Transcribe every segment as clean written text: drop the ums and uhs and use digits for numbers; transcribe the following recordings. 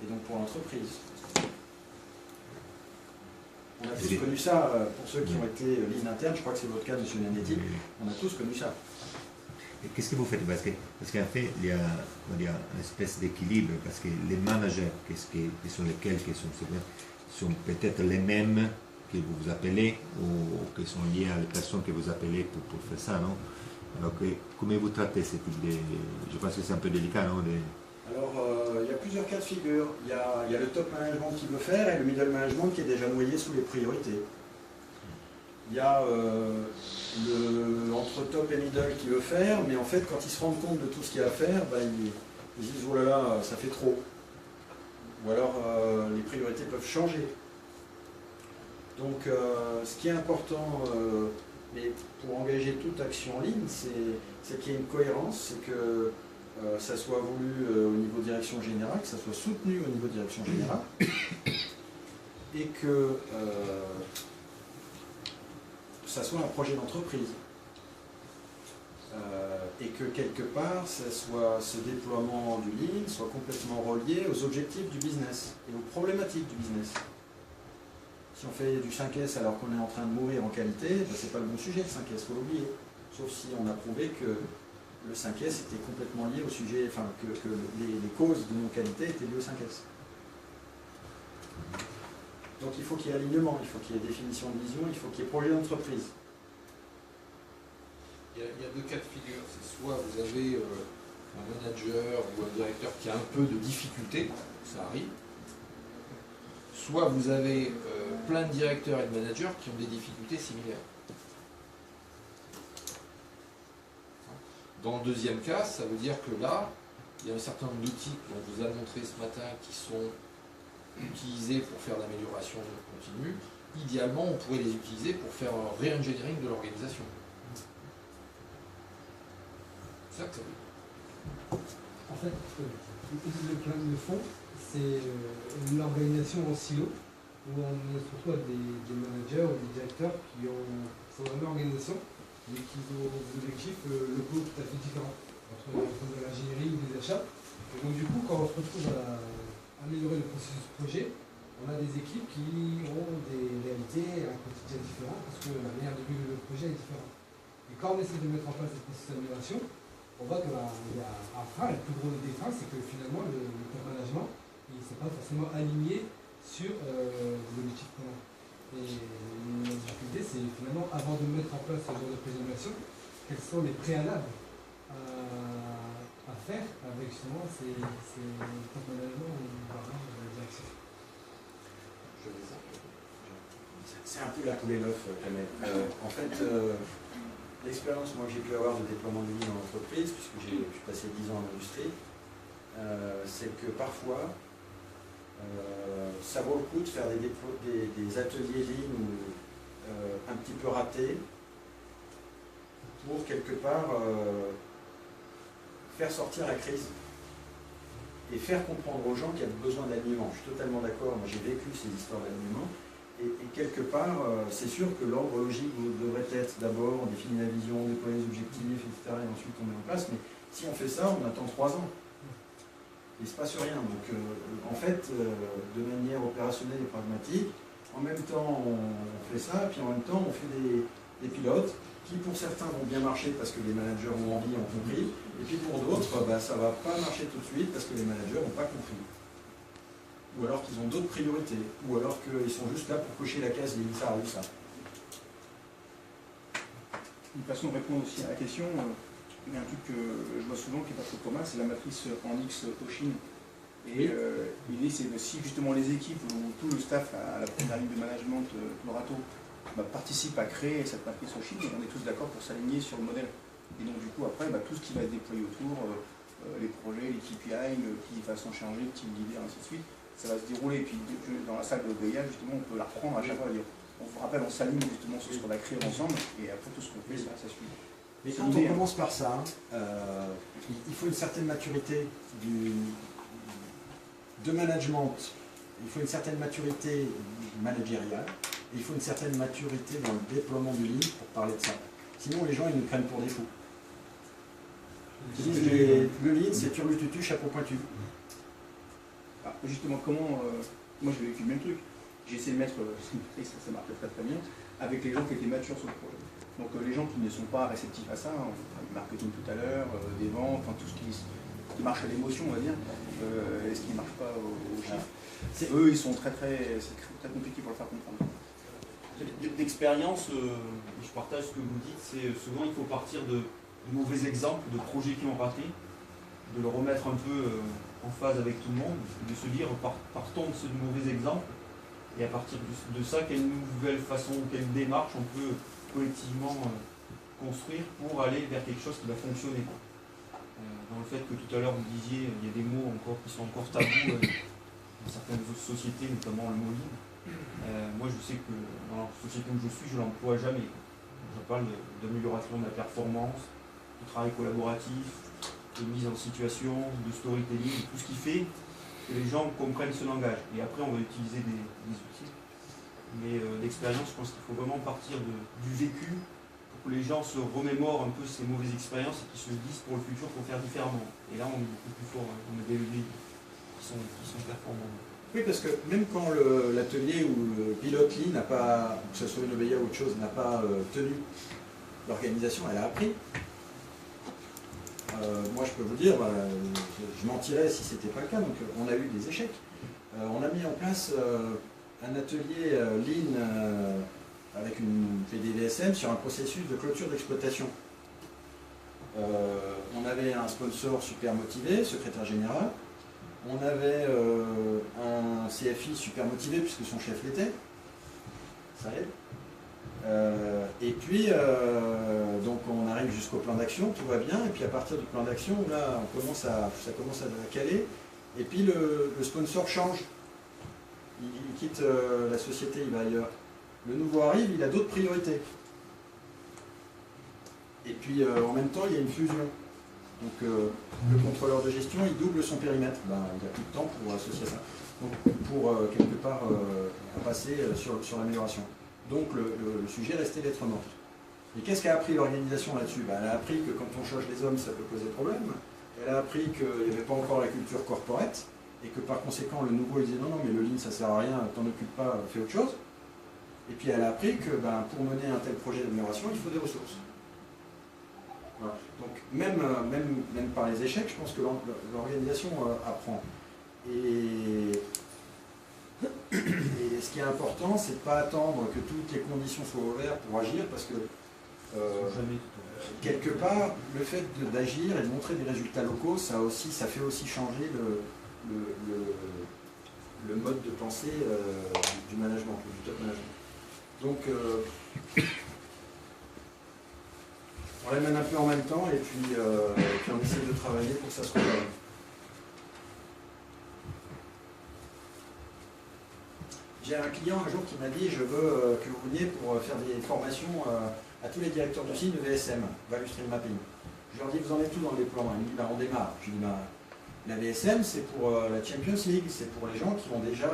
et donc pour l'entreprise. On a tous connu ça, pour ceux qui ont été lead interne, je crois que c'est votre cas, M. Nanetti, on a tous connu ça. Et qu'est-ce que vous faites? Parce qu'en fait, il y a une espèce d'équilibre, parce que les managers, qui sont lesquels sont peut-être les mêmes que vous appelez, ou qui sont liés à les personnes que vous appelez pour faire ça, non? Alors, comment vous traitez ce type de... Je pense que c'est un peu délicat, non? Alors, il y a plusieurs cas de figure. Il y a le top management qui veut faire et le middle management qui est déjà noyé sous les priorités. Il y a entre top et middle qui veut faire, mais en fait, quand ils se rendent compte de tout ce qu'il y a à faire, bah, ils disent « Oh là là, ça fait trop ». Ou alors, les priorités peuvent changer. Donc, ce qui est important, mais pour engager toute action en ligne, c'est qu'il y ait une cohérence, c'est que ça soit voulu au niveau direction générale, que ça soit soutenu au niveau direction générale, et que ça soit un projet d'entreprise. Et que quelque part, ce déploiement du Lean soit complètement relié aux objectifs du business et aux problématiques du business. Si on fait du 5S alors qu'on est en train de mourir en qualité, ben c'est pas le bon sujet le 5S, il faut l'oublier. Sauf si on a prouvé que le 5S était complètement lié au sujet, enfin que les causes de nos qualités étaient liées au 5S. Donc il faut qu'il y ait alignement, il faut qu'il y ait définition de vision, il faut qu'il y ait projet d'entreprise. Il y a deux cas de figure. C'est soit vous avez un manager ou un directeur qui a un peu de difficulté, ça arrive. Soit vous avez plein de directeurs et de managers qui ont des difficultés similaires. Dans le deuxième cas, ça veut dire que là, il y a un certain nombre d'outils qu'on vous a montré ce matin qui sont utilisés pour faire l'amélioration continue. Idéalement, on pourrait les utiliser pour faire un re-engineering de l'organisation. C'est ça que ça veut dire. En fait, le problème de fond, c'est l'organisation en silo, où on se retrouve avec des managers ou des directeurs qui sont dans la même organisation, mais qui ont des objectifs locaux tout à fait différents, entre de l'ingénierie ou des achats. Et donc du coup, quand on se retrouve à améliorer le processus projet, on a des équipes qui ont des réalités, un quotidien différent, parce que la manière de vivre le projet est différente. Et quand on essaie de mettre en place cette processus d'amélioration, on voit qu'il y a un frein, le plus gros des freins, c'est que finalement le top management, il ne s'est pas forcément aligné sur l'objectif commun. Et la difficulté, c'est finalement, avant de mettre en place ce genre de présentation, quels sont les préalables à faire avec justement ces top management ou la direction. C'est un peu la poule et l'œuf, quand même. En fait, l'expérience que j'ai pu avoir de déploiement de Lean dans l'entreprise, puisque j'ai passé 10 ans en industrie, c'est que parfois, ça vaut le coup de faire des ateliers Lean un petit peu ratés pour quelque part faire sortir la crise et faire comprendre aux gens qu'il y a besoin d'alignement. Je suis totalement d'accord, moi j'ai vécu ces histoires d'alignement. Et quelque part, c'est sûr que l'ordre logique devrait être d'abord, on définit la vision, on déploie les objectifs, etc. Et ensuite on met en place. Mais si on fait ça, on attend 3 ans. Il ne se passe rien. Donc en fait, de manière opérationnelle et pragmatique, en même temps on fait ça, puis en même temps on fait des pilotes qui pour certains vont bien marcher parce que les managers ont envie, ont compris. Et puis pour d'autres, ça ne va pas marcher tout de suite parce que les managers n'ont pas compris. Ou alors qu'ils ont d'autres priorités, ou alors qu'ils sont juste là pour cocher la case, ça arrive ça. Une façon de répondre aussi à la question, il y a un truc que je vois souvent qui n'est pas trop commun, c'est la matrice en X Oshin. Et l'idée c'est que si justement les équipes ou tout le staff à la première ligne de management Lorato participe à créer cette matrice Oshin, on est tous d'accord pour s'aligner sur le modèle. Et donc du coup après, tout ce qui va être déployé autour, les projets, les KPI, qui va s'en charger, le team leader, ainsi de suite, ça va se dérouler. Et puis dans la salle de veillage, justement, on peut la reprendre à chaque fois. On vous rappelle, on s'aligne justement sur ce qu'on va créer ensemble, et après tout ce qu'on fait, ça suit. Mais quand on commence par ça, il faut une certaine maturité de management, il faut une certaine maturité managériale, et il faut une certaine maturité dans le déploiement du Lean pour parler de ça. Sinon, les gens, ils nous prennent pour des fous. Ils disent, le Lean, c'est turlututu, chapeau pointu. justement, comment. Moi, j'ai vécu le même truc. J'ai essayé de mettre, ça marche très bien, avec les gens qui étaient matures sur le projet. Donc, les gens qui ne sont pas réceptifs à ça, on parlait de marketing tout à l'heure, des ventes, enfin, tout ce qui marche à l'émotion, on va dire, et ce qui ne marche pas au chiffre. Eux, ils sont c'est très compliqué pour le faire comprendre. D'expérience, je partage ce que vous dites, c'est souvent il faut partir de mauvais exemples, de projets qui ont raté, de le remettre un peu en phase avec tout le monde, de se dire partons de ce mauvais exemple, et à partir de ça, quelle nouvelle façon, quelle démarche on peut collectivement construire pour aller vers quelque chose qui va fonctionner. Dans le fait que tout à l'heure vous disiez, il y a des mots encore qui sont encore tabous dans certaines autres sociétés, notamment le mot libre. Moi, je sais que dans la société où je suis, je ne l'emploie jamais. Je parle d'amélioration de la performance, de travail collaboratif, de mise en situation, de storytelling, tout ce qui fait que les gens comprennent ce langage. Et après, on va utiliser des outils. Mais d'expérience, je pense qu'il faut vraiment partir du vécu pour que les gens se remémorent un peu ces mauvaises expériences et qu'ils se disent pour le futur, pour faire différemment. Et là, on est beaucoup plus fort. On a des leviers qui sont performants. Oui, parce que même quand l'atelier ou le pilote Lean n'a pas, que ce soit une OBIA ou autre chose, n'a pas tenu l'organisation, elle a appris. Moi, je peux vous dire, je mentirais si ce n'était pas le cas. Donc, on a eu des échecs. On a mis en place un atelier Lean avec une PDVSM sur un processus de clôture d'exploitation. On avait un sponsor super motivé, secrétaire général. On avait un CFI super motivé puisque son chef l'était. Ça aide. Et puis, donc on arrive jusqu'au plan d'action, tout va bien. Et puis à partir du plan d'action, là, ça commence à caler. Et puis le sponsor change. Il quitte la société, il va ailleurs. Le nouveau arrive, il a d'autres priorités. Et puis en même temps, il y a une fusion. Donc le contrôleur de gestion, il double son périmètre. Il n'a plus de temps pour associer ça. Donc pour quelque part passer sur l'amélioration. Donc le sujet restait lettre morte. Et qu'est-ce qu'a appris l'organisation là-dessus? Elle a appris que quand on change les hommes, ça peut poser problème. Elle a appris qu'il n'y avait pas encore la culture corporate, et que par conséquent, le nouveau, il disait non, mais le Lean, ça ne sert à rien, t'en occupe pas, fais autre chose. Et puis elle a appris que pour mener un tel projet d'amélioration, il faut des ressources. Voilà. Donc même par les échecs, je pense que l'organisation apprend. Et ce qui est important, c'est de ne pas attendre que toutes les conditions soient ouvertes pour agir, parce que quelque part, le fait d'agir et de montrer des résultats locaux, ça fait aussi changer le mode de pensée du management, du top management. Donc, on les mène un peu en même temps et puis on essaie de travailler pour que ça se rejoigne. J'ai un client un jour qui m'a dit: je veux que vous veniez pour faire des formations à tous les directeurs d'usine de VSM, Value Stream Mapping. Je leur dis: vous en êtes tout dans le déploiement? Il me dit: on démarre. Je lui dis: la VSM, c'est pour la Champions League, c'est pour les gens qui ont déjà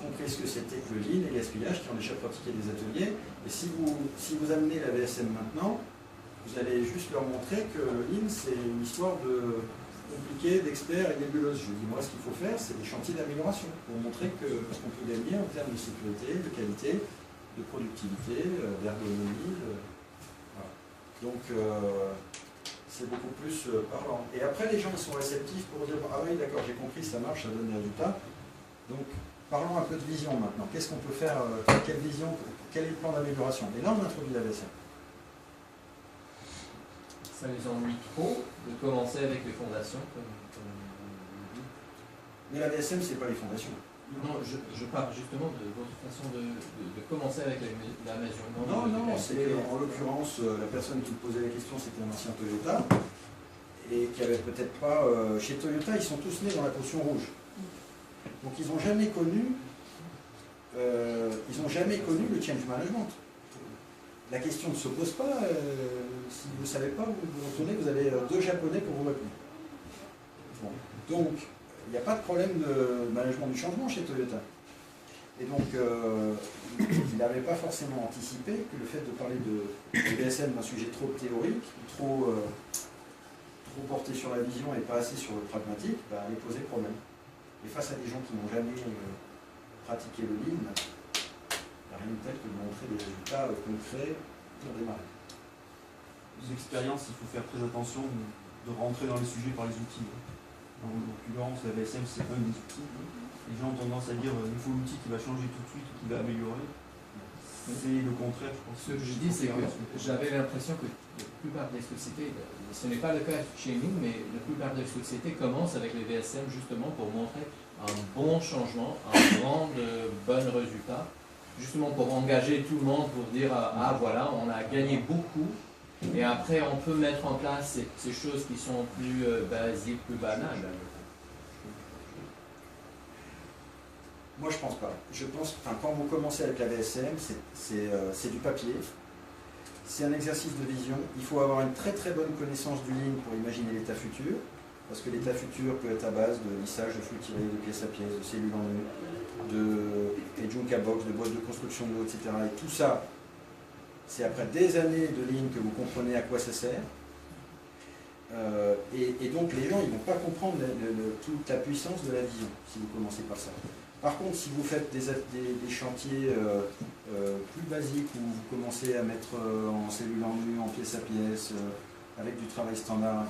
compris ce que c'était que le Lean et le gaspillage, qui ont déjà pratiqué des ateliers. Et si vous amenez la VSM maintenant, vous allez juste leur montrer que le Lean, c'est une histoire de compliquée, d'experts et nébuleuse. Je dis: moi, ce qu'il faut faire, c'est des chantiers d'amélioration pour montrer ce qu'on peut gagner en termes de sécurité, de qualité, de productivité, d'ergonomie. Voilà. Donc, c'est beaucoup plus parlant. Et après, les gens sont réceptifs pour dire: ah oui, d'accord, j'ai compris, ça marche, ça donne des résultats. Donc, parlons un peu de vision maintenant. Qu'est-ce qu'on peut faire? Quelle vision? Quel est le plan d'amélioration? Et là, on introduit la VSM. Ça nous ennuie trop de commencer avec les fondations, comme Mais la VSM, c'est pas les fondations. Non, je parle justement de votre façon de commencer avec la mesurement. Non, c'est qu'en l'occurrence, la personne qui me posait la question, c'était un ancien Toyota, et qui avait peut-être pas... chez Toyota, ils sont tous nés dans la potion rouge. Donc ils n'ont jamais connu le change management. La question ne se pose pas. Si vous ne savez pas, vous retournez, vous avez 2 Japonais pour vous répondre. Bon. Donc, il n'y a pas de problème de management du changement chez Toyota. Et donc, il n'avait pas forcément anticipé que le fait de parler de BSM d'un sujet trop théorique, trop porté sur la vision et pas assez sur le pragmatique, allait poser problème. Et face à des gens qui n'ont jamais pratiqué le Lean, il n'y a rien de tel que de montrer des résultats concrets pour démarrer. Les expériences, il faut faire très attention de rentrer dans les sujets par les outils. En l'occurrence, la VSM, c'est un des outils. Les gens ont tendance à dire il faut l'outil qui va changer tout de suite ou qui va améliorer. C'est le contraire, je pense. Ce que je dis, c'est que j'avais l'impression que la plupart des sociétés, ce n'est pas le cas chez nous, mais la plupart des sociétés commencent avec les VSM justement pour montrer un bon changement, un bon résultat, justement pour engager tout le monde, pour dire ah voilà, on a gagné beaucoup, et après on peut mettre en place ces choses qui sont plus basiques, plus banales. Moi, je pense pas. Je pense, quand vous commencez avec la VSM, c'est du papier. C'est un exercice de vision. Il faut avoir une très très bonne connaissance du Lean pour imaginer l'état futur. Parce que l'état futur peut être à base de lissage, de flux tiré, de pièce à pièce, de cellules en nœud, de Junka box, de boîtes de construction de l'eau, etc. Et tout ça, c'est après des années de Lean que vous comprenez à quoi ça sert. Et donc les gens, ils ne vont pas comprendre toute la puissance de la vision si vous commencez par ça. Par contre, si vous faites des chantiers plus basiques où vous commencez à mettre en cellule en nœud, en pièce à pièce, avec du travail standard,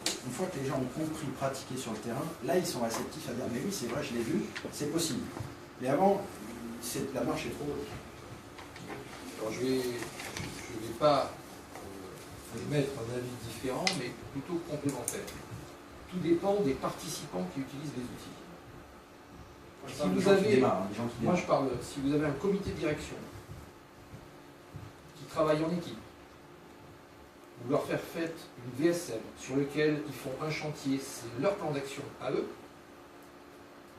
une fois que les gens ont compris, pratiqué sur le terrain, là ils sont réceptifs à dire mais oui c'est vrai, je l'ai vu, c'est possible. Mais avant, la marche est trop haute. Alors je vais pas émettre un avis différent, mais plutôt complémentaire. Tout dépend des participants qui utilisent les outils. Si vous avez, moi je parle, si vous avez un comité de direction qui travaille en équipe, vous leur faire faire une VSM sur lequel ils font un chantier, c'est leur plan d'action à eux,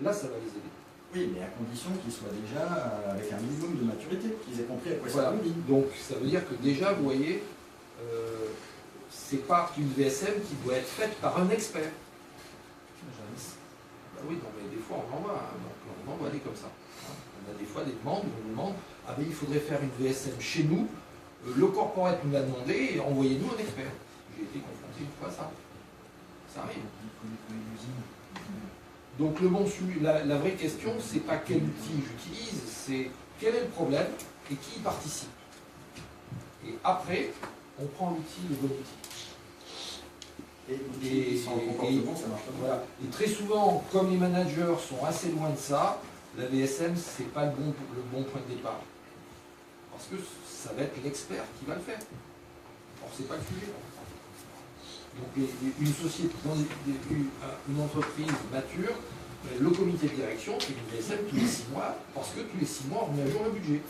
là ça va les aider. Oui, mais à condition qu'ils soient déjà avec un minimum de maturité, qu'ils aient compris à quoi Voilà. ça veut dire. Donc ça veut dire que déjà, vous voyez, c'est pas une VSM qui doit être faite par un expert. Bah oui, non, mais des fois on envoie, hein, donc on envoie des comme ça. Hein. On a des fois des demandes où on nous demande ah ben il faudrait faire une VSM chez nous, le corporate nous l'a demandé, et envoyez-nous un expert. J'ai été confronté une fois à ça. Ça arrive. Donc le bon la vraie question, c'est pas quel outil j'utilise, c'est quel est le problème et qui y participe. Et après, on prend l'outil, le bon outil. Et sans comportement, ça marche pas. Voilà. Et très souvent, comme les managers sont assez loin de ça, la VSM, c'est pas le bon point de départ. Parce que ça va être l'expert qui va le faire. Or, c'est pas le sujet. Donc, une société, une entreprise mature, le comité de direction fait une VSM tous les 6 mois, parce que tous les 6 mois, on met à jour le budget.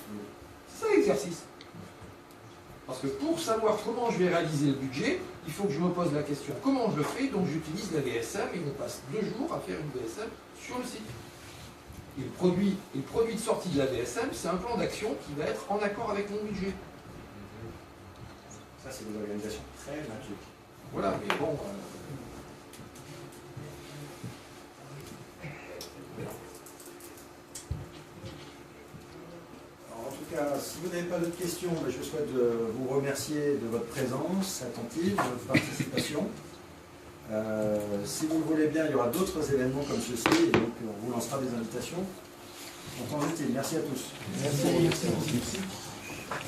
C'est ça l'exercice. Parce que pour savoir comment je vais réaliser le budget, il faut que je me pose la question comment je le fais, donc j'utilise la VSM et on passe 2 jours à faire une VSM sur le site. Et le produit de sortie de la VSM, c'est un plan d'action qui va être en accord avec mon budget. Ça, c'est des organisations très matures. Voilà, mais bon. En tout cas, si vous n'avez pas d'autres questions, je souhaite vous remercier de votre présence attentive, de votre participation. Si vous le voulez bien, il y aura d'autres événements comme ceci, et donc on vous lancera des invitations. En temps utile. Merci à tous. Merci.